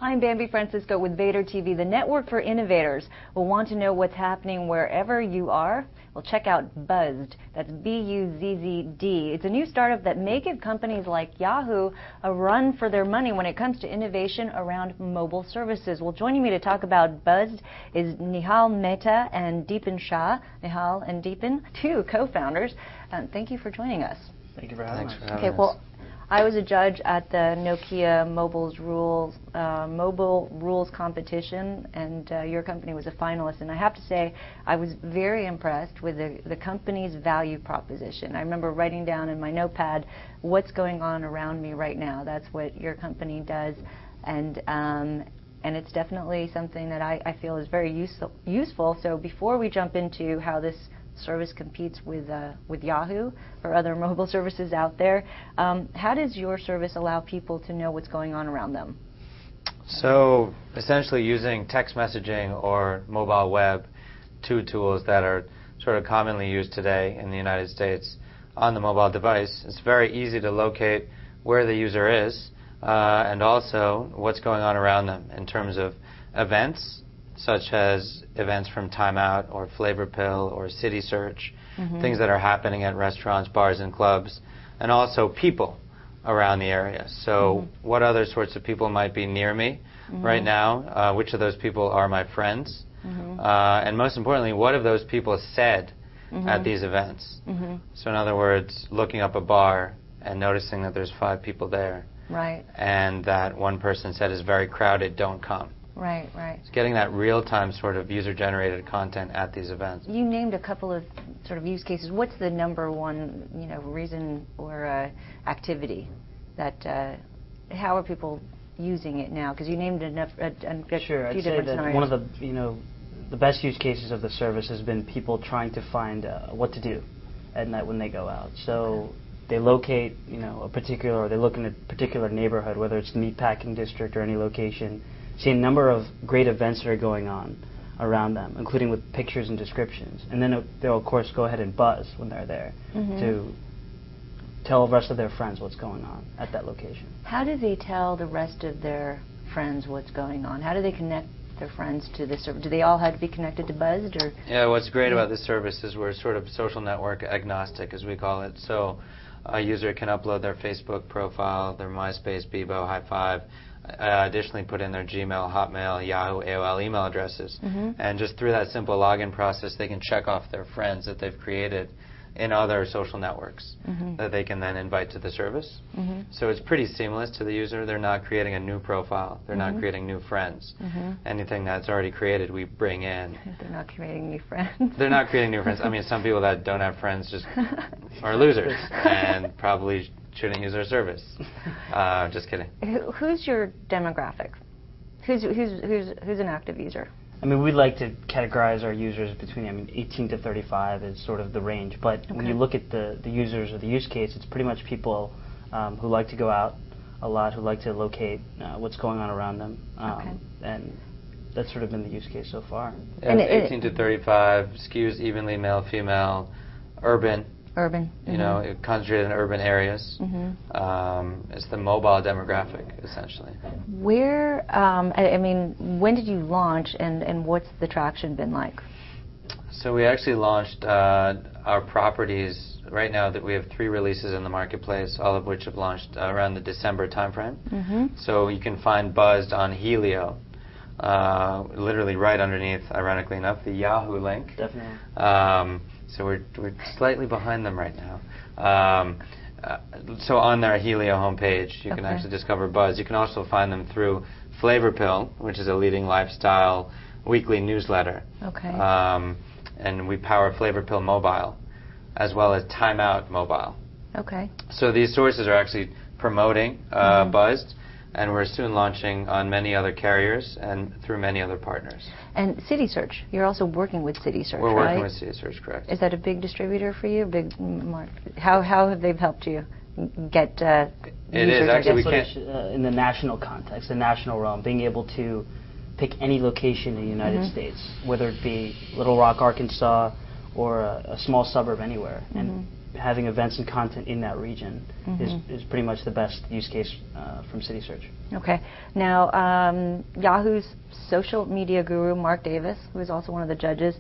I'm Bambi Francisco with Vader TV, the network for innovators. We'll want to know what's happening wherever you are. Well, check out Buzzed. That's B-U-Z-Z-D. It's a new startup that may give companies like Yahoo a run for their money when it comes to innovation around mobile services. Well, joining me to talk about Buzzed is Nihal Mehta and Deepan Shah. Nihal and Deepan, two co-founders. Thank you for joining us. Thank you for having us. Okay, well, I was a judge at the Nokia Mobile Rules competition, and your company was a finalist. And I have to say, I was very impressed with the company's value proposition. I remember writing down in my notepad, what's going on around me right now. That's what your company does, and it's definitely something that I feel is very useful. So before we jump into how this service competes with Yahoo or other mobile services out there, how does your service allow people to know what's going on around them? So essentially using text messaging or mobile web, two tools that are sort of commonly used today in the United States on the mobile device, it's very easy to locate where the user is and also what's going on around them in terms of events, such as events from Time Out or Flavor Pill or City Search, things that are happening at restaurants, bars, and clubs, and also people around the area. So what other sorts of people might be near me right now? Which of those people are my friends? And most importantly, what have those people said at these events? So in other words, looking up a bar and noticing that there's 5 people there, and that one person said is very crowded, don't come. Right. It's getting that real-time sort of user-generated content at these events. You named a couple of sort of use cases. What's the number one, reason or activity that? How are people using it now? Because you named a Sure, few I'd different say that scenarios. one of the best use cases of the service has been people trying to find what to do at night when they go out. So they locate, a particular, or they look in a particular neighborhood, whether it's the meatpacking district or any location. See a number of great events that are going on around them, including with pictures and descriptions. And then they'll, of course, go ahead and buzz when they're there to tell the rest of their friends what's going on at that location. How do they tell the rest of their friends what's going on? How do they connect their friends to this service? Do they all have to be connected to Buzzed? Or? Yeah, what's great about this service is we're sort of social network agnostic, as we call it. So a user can upload their Facebook profile, their MySpace, Bebo, High5, additionally put in their Gmail, Hotmail, Yahoo, AOL email addresses. And just through that simple login process, they can check off their friends that they've created in other social networks that they can then invite to the service. So it's pretty seamless to the user. They're not creating a new profile. They're not creating new friends. Anything that's already created, we bring in. They're not creating new friends. They're not creating new friends. I mean, some people that don't have friends just are losers and probably shouldn't use our service. Just kidding. Who's your demographic? Who's an active user? I mean, we'd like to categorize our users between, 18 to 35 is sort of the range. But when you look at the users or the use case, it's pretty much people who like to go out a lot, who like to locate what's going on around them. And that's sort of been the use case so far. Yeah, 18 to 35, skews evenly male, female, urban. Concentrated in urban areas. It's the mobile demographic, essentially. Where, when did you launch, and what's the traction been like? So we actually launched our properties right now. That we have 3 releases in the marketplace, all of which have launched around the December timeframe. So you can find Buzzed on Helio, literally right underneath, ironically enough, the Yahoo link. Definitely. So we're slightly behind them right now. So on their Helio homepage, you can actually discover Buzz. You can also find them through Flavor Pill, which is a leading lifestyle weekly newsletter. And we power Flavor Pill Mobile, as well as Time Out Mobile. So these sources are actually promoting Buzzed, and we're soon launching on many other carriers and through many other partners. And City Search, you're also working with City Search, We're working with City Search, correct. Is that a big distributor for you? Big market? How have they helped you get It users? Is actually in the national context, the national realm, being able to pick any location in the United States, whether it be Little Rock, Arkansas, or a small suburb anywhere, and having events and content in that region is pretty much the best use case from CitySearch. Okay. Now, Yahoo's social media guru, Mark Davis, who is also one of the judges,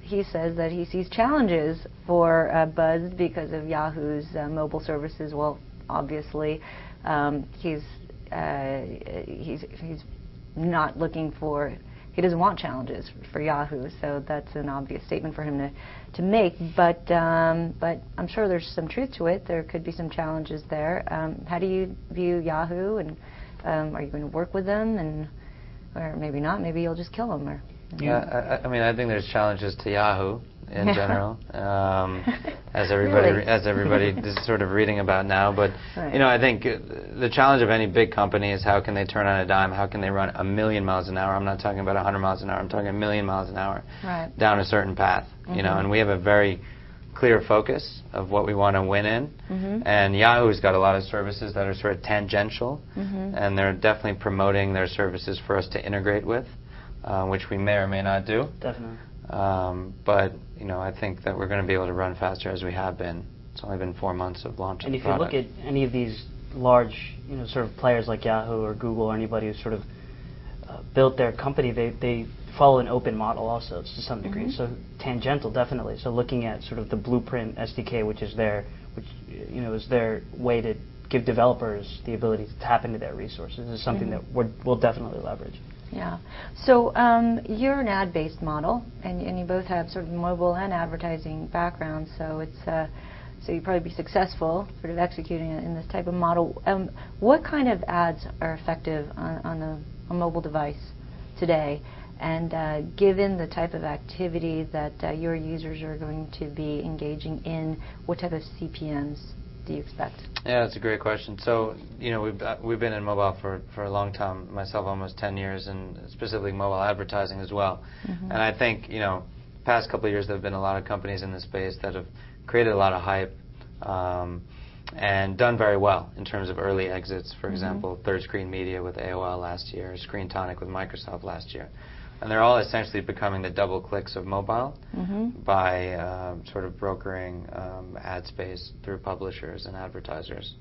he says that he sees challenges for Buzz because of Yahoo's mobile services. Well, obviously, he's not looking for. He doesn't want challenges for Yahoo, so that's an obvious statement for him to make. But I'm sure there's some truth to it. There could be some challenges there. How do you view Yahoo, and are you going to work with them, or maybe not? Maybe you'll just kill them, or. Yeah, I mean, I think there's challenges to Yahoo in general, as everybody is sort of reading about now. But right. I think the challenge of any big company is how can they turn on a dime? How can they run 1,000,000 miles an hour? I'm not talking about 100 miles an hour. I'm talking 1,000,000 miles an hour down a certain path. And we have a very clear focus of what we want to win in. And Yahoo's got a lot of services that are sort of tangential, and they're definitely promoting their services for us to integrate with. Which we may or may not do. Definitely. But I think that we're going to be able to run faster as we have been. It's only been 4 months of launching. And if you look at any of these large, sort of players like Yahoo or Google or anybody who sort of built their company, they follow an open model also to some degree. So tangential, definitely. So looking at sort of the Blueprint SDK, which is their way to give developers the ability to tap into their resources, is something that we'll definitely leverage. Yeah. So you're an ad-based model, and you both have sort of mobile and advertising backgrounds. So it's so you'd probably be successful sort of executing it in this type of model. What kind of ads are effective on a mobile device today? And given the type of activity that your users are going to be engaging in, what type of CPMs do you expect? Yeah, that's a great question. So, we've been in mobile for a long time, myself almost 10 years, and specifically mobile advertising as well. And I think, past couple of years there have been a lot of companies in this space that have created a lot of hype and done very well in terms of early exits. For example, Third Screen Media with AOL last year, Screen Tonic with Microsoft last year. And they're all essentially becoming the double clicks of mobile by sort of brokering ad space through publishers and advertisers.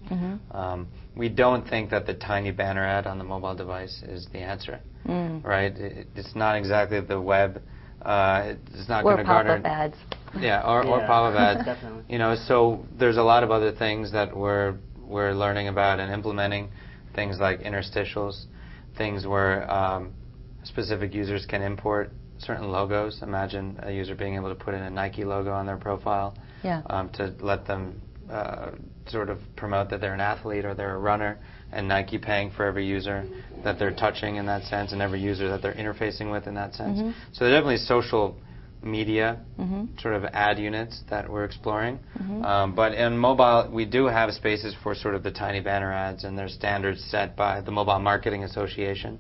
We don't think that the tiny banner ad on the mobile device is the answer, right? It's not exactly the web. It's not going to garner... Or pop-up ads. Yeah, or pop-up ads. Definitely. So there's a lot of other things that we're learning about and implementing, things like interstitials, things where specific users can import certain logos. Imagine a user being able to put in a Nike logo on their profile to let them sort of promote that they're an athlete or they're a runner, and Nike paying for every user that they're touching in that sense and every user that they're interfacing with in that sense. So there's definitely social media sort of ad units that we're exploring. But in mobile, we do have spaces for sort of the tiny banner ads, and there's standards set by the Mobile Marketing Association.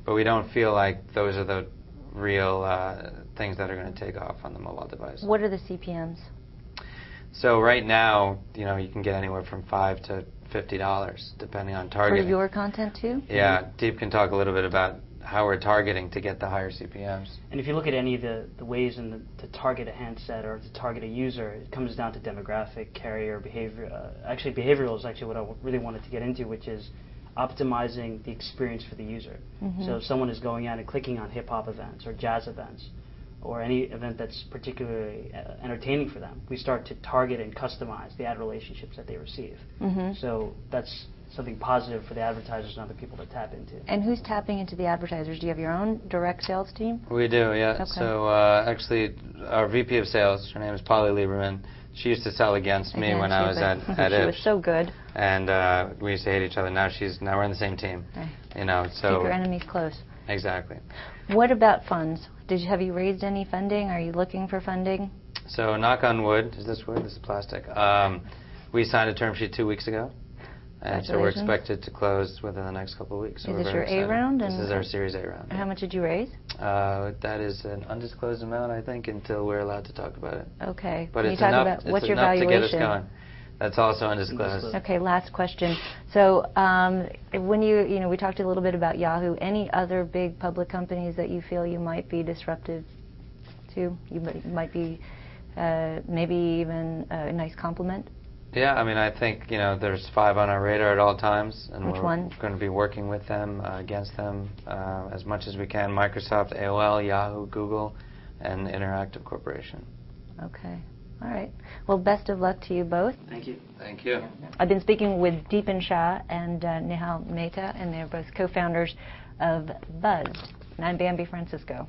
But we don't feel like those are the real things that are going to take off on the mobile device. What are the CPMs? So right now, you can get anywhere from $5 to $50, depending on targeting. For your content too? Yeah, Deep can talk a little bit about how we're targeting to get the higher CPMs. And if you look at any of the ways to target a handset or to target a user, it comes down to demographic, carrier, behavior. Actually, behavioral is actually what I really wanted to get into, which is optimizing the experience for the user. So if someone is going out and clicking on hip-hop events or jazz events or any event that's particularly entertaining for them, we start to target and customize the ad relationships that they receive. So that's something positive for the advertisers and other people to tap into. And who's tapping into the advertisers? Do you have your own direct sales team? We do, yeah. Okay. So actually, our VP of sales, her name is Polly Lieberman. She used to sell against me when I was at She Ipsos. was so good. And we used to hate each other. Now we're on the same team. Right. So keep your enemies close. Exactly. What about funds? Have you raised any funding? Are you looking for funding? So knock on wood. Is this wood? This is plastic. We signed a term sheet 2 weeks ago. And so we're expected to close within the next couple of weeks. So is this your A round? This is our Series A round. And how much did you raise? That is an undisclosed amount, I think, until we're allowed to talk about it. Okay. But it's enough, about what's your valuation? To get us going. That's also undisclosed. Okay, last question. So when we talked a little bit about Yahoo. Any other big public companies that you feel you might be disruptive to? You might be maybe even a nice compliment? Yeah, I mean, I think, there's 5 on our radar at all times, and Which we're one? going to be working with them, against them, as much as we can. Microsoft, AOL, Yahoo, Google, and Interactive Corporation. Okay. All right. Well, best of luck to you both. Thank you. Thank you. I've been speaking with Deepan Shah and Nihal Mehta, and they're both co-founders of Buzz. And I'm Bambi Francisco.